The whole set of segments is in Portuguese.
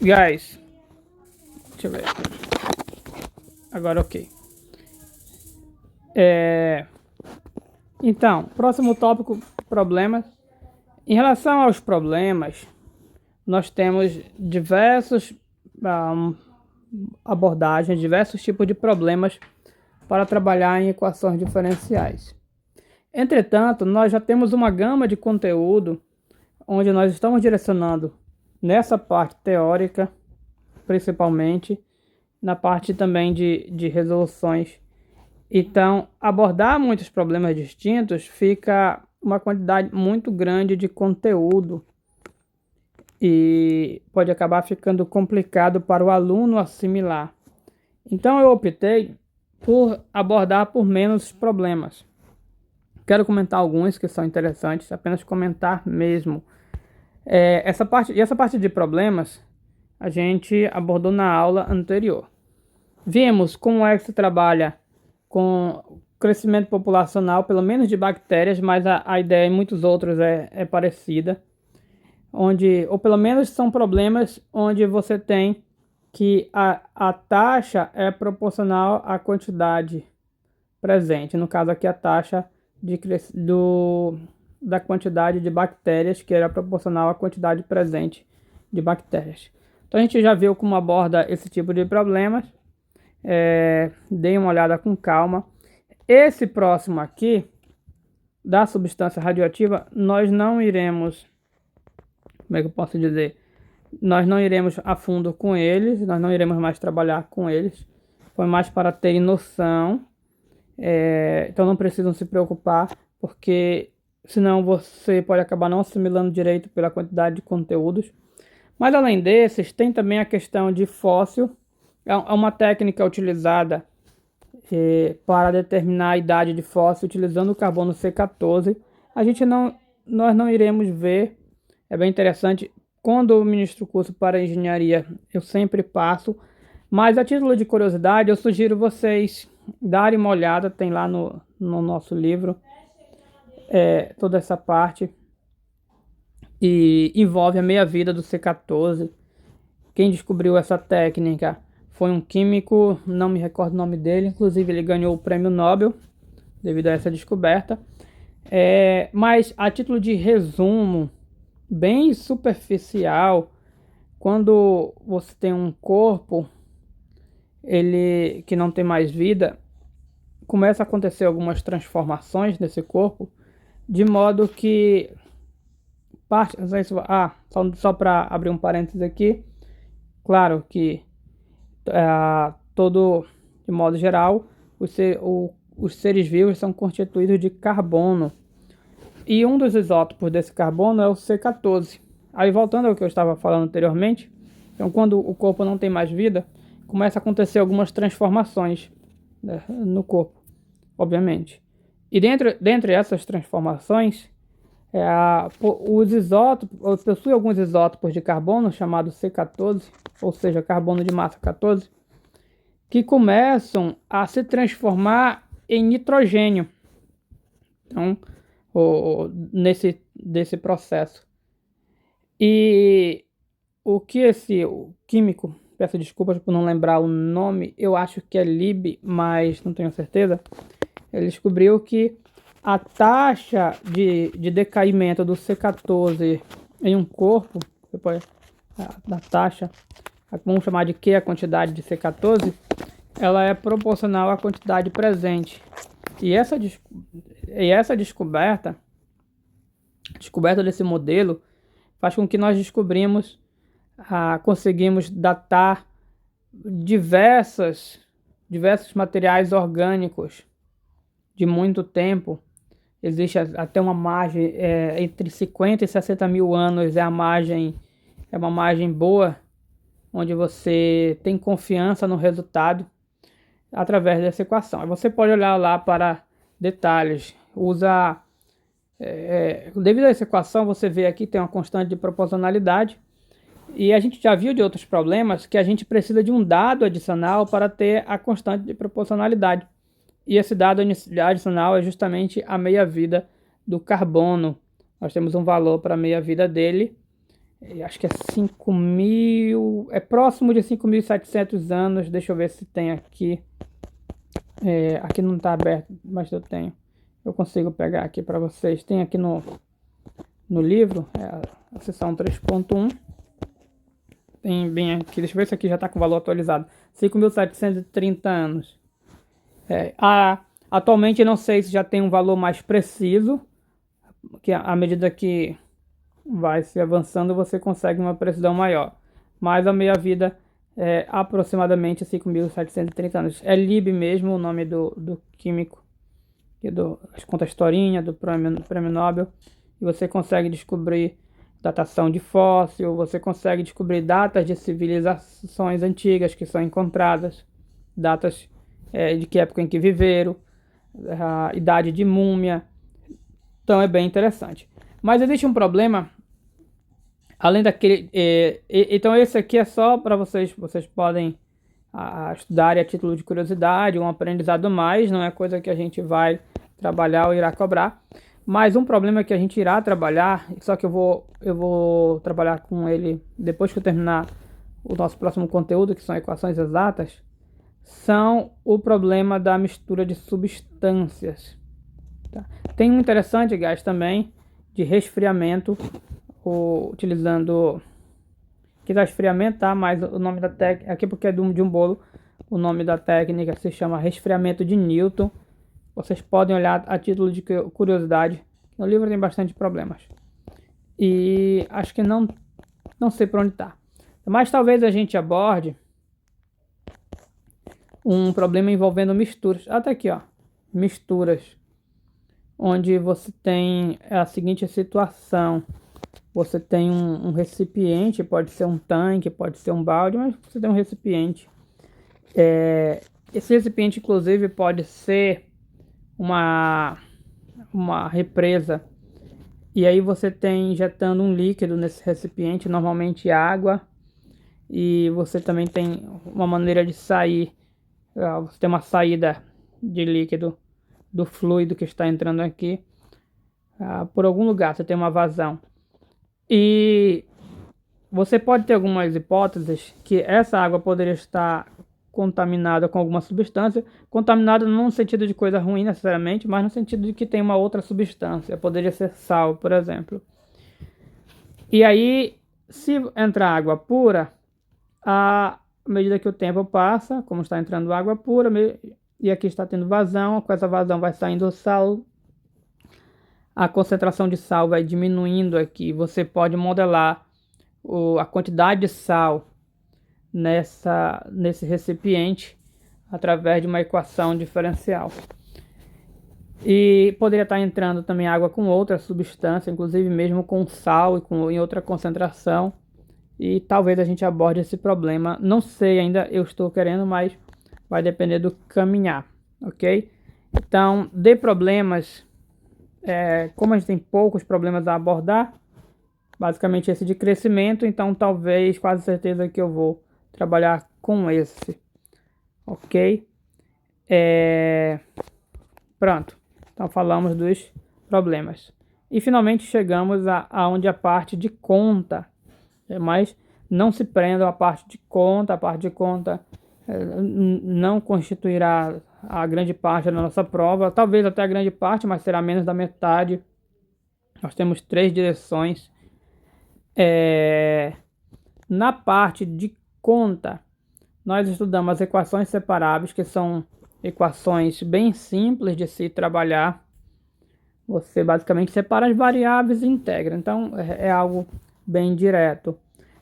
Guys, deixa eu ver. Agora ok. Então, próximo tópico, problemas. Em relação aos problemas, nós temos diversos um, abordagens, diversos tipos de problemas para trabalhar em equações diferenciais. Entretanto, nós já temos uma gama de conteúdo onde nós estamos direcionando nessa parte teórica, principalmente, na parte também de resoluções. Então, abordar muitos problemas distintos fica uma quantidade muito grande de conteúdo e pode acabar ficando complicado para o aluno assimilar. Então, eu optei por abordar por menos problemas. Quero comentar alguns que são interessantes, apenas comentar mesmo. Essa parte de problemas a gente abordou na aula anterior. Vimos como é que se trabalha com crescimento populacional, pelo menos de bactérias, mas a ideia em muitos outros é parecida. Ou pelo menos são problemas onde você tem que a taxa é proporcional à quantidade presente. No caso aqui, a taxa da quantidade de bactérias, que era proporcional à quantidade presente de bactérias. Então a gente já viu como aborda esse tipo de problemas. Dei uma olhada com calma. Esse próximo aqui, da substância radioativa, nós não iremos, como é que eu posso dizer? Nós não iremos a fundo com eles, nós não iremos mais trabalhar com eles. Foi mais para terem noção. Então não precisam se preocupar, porque senão você pode acabar não assimilando direito pela quantidade de conteúdos. Mas além desses, tem também a questão de fóssil. É uma técnica utilizada para determinar a idade de fóssil utilizando o carbono C14. Nós não iremos ver, é bem interessante. Quando eu ministro o curso para engenharia, eu sempre passo, mas a título de curiosidade, eu sugiro vocês darem uma olhada, tem lá no nosso livro, toda essa parte, e envolve a meia-vida do C14. Quem descobriu essa técnica foi um químico, não me recordo o nome dele, inclusive ele ganhou o prêmio Nobel devido a essa descoberta. Mas a título de resumo, bem superficial, quando você tem um corpo que não tem mais vida, começa a acontecer algumas transformações nesse corpo, de modo que só para abrir um parênteses aqui, claro que de modo geral, os seres vivos são constituídos de carbono. E um dos isótopos desse carbono é o C14. Aí voltando ao que eu estava falando anteriormente, então quando o corpo não tem mais vida, começa a acontecer algumas transformações, né, no corpo, obviamente. E dentre essas transformações, os isótopos, possui alguns isótopos de carbono chamados C14, ou seja, carbono de massa 14, que começam a se transformar em nitrogênio. Então, desse processo. E o que o químico, peço desculpas por não lembrar o nome, eu acho que é Lib, mas não tenho certeza. Ele descobriu que a taxa de decaimento do C14 em um corpo, depois da taxa, vamos chamar de Q, a quantidade de C14, ela é proporcional à quantidade presente. E essa descoberta desse modelo faz com que nós conseguimos datar diversos materiais orgânicos de muito tempo. Existe até uma margem entre 50 e 60 mil anos, é uma margem boa, onde você tem confiança no resultado através dessa equação. Aí você pode olhar lá para detalhes, devido a essa equação, você vê aqui tem uma constante de proporcionalidade, e a gente já viu de outros problemas que a gente precisa de um dado adicional para ter a constante de proporcionalidade. E esse dado adicional é justamente a meia-vida do carbono. Nós temos um valor para a meia-vida dele, Acho que é 5.000, é próximo de 5.700 anos. Deixa eu ver se tem aqui. Aqui não está aberto, mas eu tenho. Eu consigo pegar aqui para vocês. Tem aqui no livro, a seção 3.1. Tem bem aqui, deixa eu ver se aqui já está com o valor atualizado. 5.730 anos. Atualmente não sei se já tem um valor mais preciso, que à medida que vai se avançando você consegue uma precisão maior. Mas a meia-vida é aproximadamente 5.730 anos. É Lib mesmo o nome do químico, acho que conta a historinha do prêmio Nobel. E você consegue descobrir datação de fóssil, você consegue descobrir datas de civilizações antigas que são encontradas, datas de que época em que viveram, a idade de múmia. Então é bem interessante. Mas existe um problema, além daquele... então esse aqui é só para vocês podem estudar a título de curiosidade, um aprendizado mais, não é coisa que a gente vai trabalhar ou irá cobrar. Mas um problema que a gente irá trabalhar, só que eu vou trabalhar com ele depois que eu terminar o nosso próximo conteúdo, que são equações exatas, são o problema da mistura de substâncias. Tá? Tem um interessante, guys, também, de resfriamento, utilizando... Aqui dá resfriamento, tá? Mas o nome da técnica, aqui porque é de um bolo, o nome da técnica se chama resfriamento de Newton. Vocês podem olhar a título de curiosidade. No livro tem bastante problemas. E acho que não sei por onde está. Mas talvez a gente aborde um problema envolvendo misturas. Até aqui, ó. Misturas. Onde você tem a seguinte situação. Você tem um recipiente, pode ser um tanque, pode ser um balde, mas você tem um recipiente. Esse recipiente, inclusive, pode ser uma represa, e aí você tem injetando um líquido nesse recipiente, normalmente água, e você também tem uma maneira de sair, você tem uma saída de líquido do fluido que está entrando aqui, por algum lugar você tem uma vazão, e você pode ter algumas hipóteses que essa água poderia estar contaminada com alguma substância, contaminada não no sentido de coisa ruim necessariamente, mas no sentido de que tem uma outra substância, poderia ser sal, por exemplo. E aí, se entrar água pura, à medida que o tempo passa, como está entrando água pura, e aqui está tendo vazão, com essa vazão vai saindo sal, a concentração de sal vai diminuindo aqui, você pode modelar a quantidade de sal nesse recipiente através de uma equação diferencial. E poderia estar entrando também água com outra substância, inclusive mesmo com sal e em outra concentração. E talvez a gente aborde esse problema. Não sei ainda, eu estou querendo, mas vai depender do caminhar, ok? Então, de problemas, como a gente tem poucos problemas a abordar, basicamente esse de crescimento, então talvez, quase certeza que eu vou trabalhar com esse, ok? Pronto, então falamos dos problemas. E finalmente chegamos aonde a parte de conta, mas não se prendam à parte de conta. A parte de conta não constituirá a grande parte da nossa prova, talvez até a grande parte, mas será menos da metade. Nós temos 3 direções. Na parte de conta, nós estudamos as equações separáveis, que são equações bem simples de se trabalhar. Você basicamente separa as variáveis e integra, então é algo bem direto.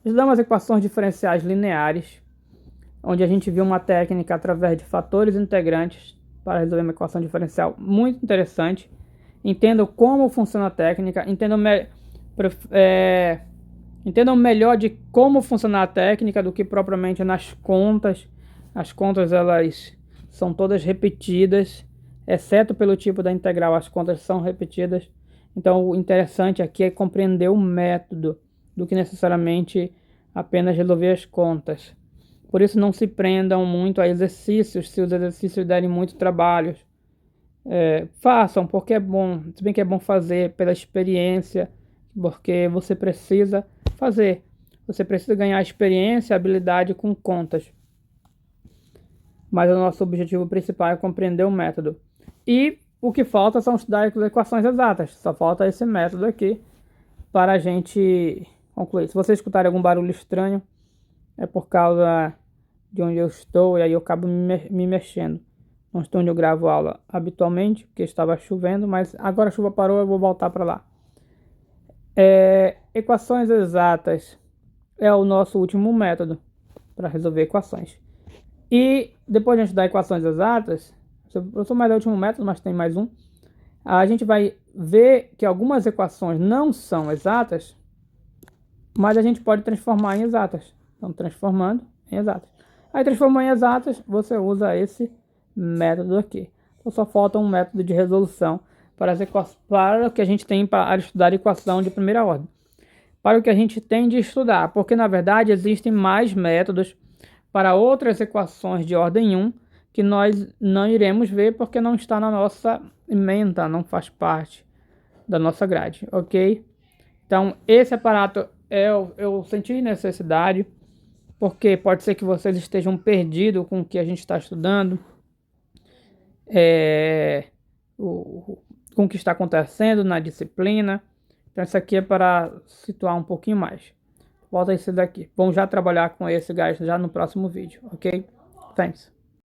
Estudamos as equações diferenciais lineares, onde a gente viu uma técnica através de fatores integrantes para resolver uma equação diferencial muito interessante. Entendam como funciona a técnica, entendam melhor de como funciona a técnica do que propriamente nas contas. As contas, elas são todas repetidas, exceto pelo tipo da integral, as contas são repetidas. Então o interessante aqui é compreender o método, do que necessariamente apenas resolver as contas. Por isso não se prendam muito a exercícios, se os exercícios derem muito trabalho. Façam, porque é bom, se bem que é bom fazer pela experiência, porque você precisa fazer. Você precisa ganhar experiência e habilidade com contas. Mas o nosso objetivo principal é compreender o método. E o que falta são estudar as equações exatas. Só falta esse método aqui para a gente concluir. Se você escutar algum barulho estranho, é por causa de onde eu estou e aí eu acabo me mexendo. Não estou onde eu gravo aula habitualmente, porque estava chovendo, mas agora a chuva parou, eu vou voltar para lá. Equações exatas é o nosso último método para resolver equações. E depois de a gente estudar equações exatas, eu sou mais o último método, mas tem mais um. A gente vai ver que algumas equações não são exatas, mas a gente pode transformar em exatas. Então, transformando em exatas. Aí, transformando em exatas, você usa esse método aqui. Então, só falta um método de resolução para o que a gente tem para estudar equação de primeira ordem. Para o que a gente tem de estudar, porque na verdade existem mais métodos para outras equações de ordem 1 que nós não iremos ver porque não está na nossa ementa, não faz parte da nossa grade, ok? Então esse aparato eu senti necessidade, porque pode ser que vocês estejam perdidos com o que a gente está estudando, com o que está acontecendo na disciplina. Então isso aqui é para situar um pouquinho mais. Volta esse daqui. Vamos já trabalhar com esse, guys, já no próximo vídeo, ok? Thanks.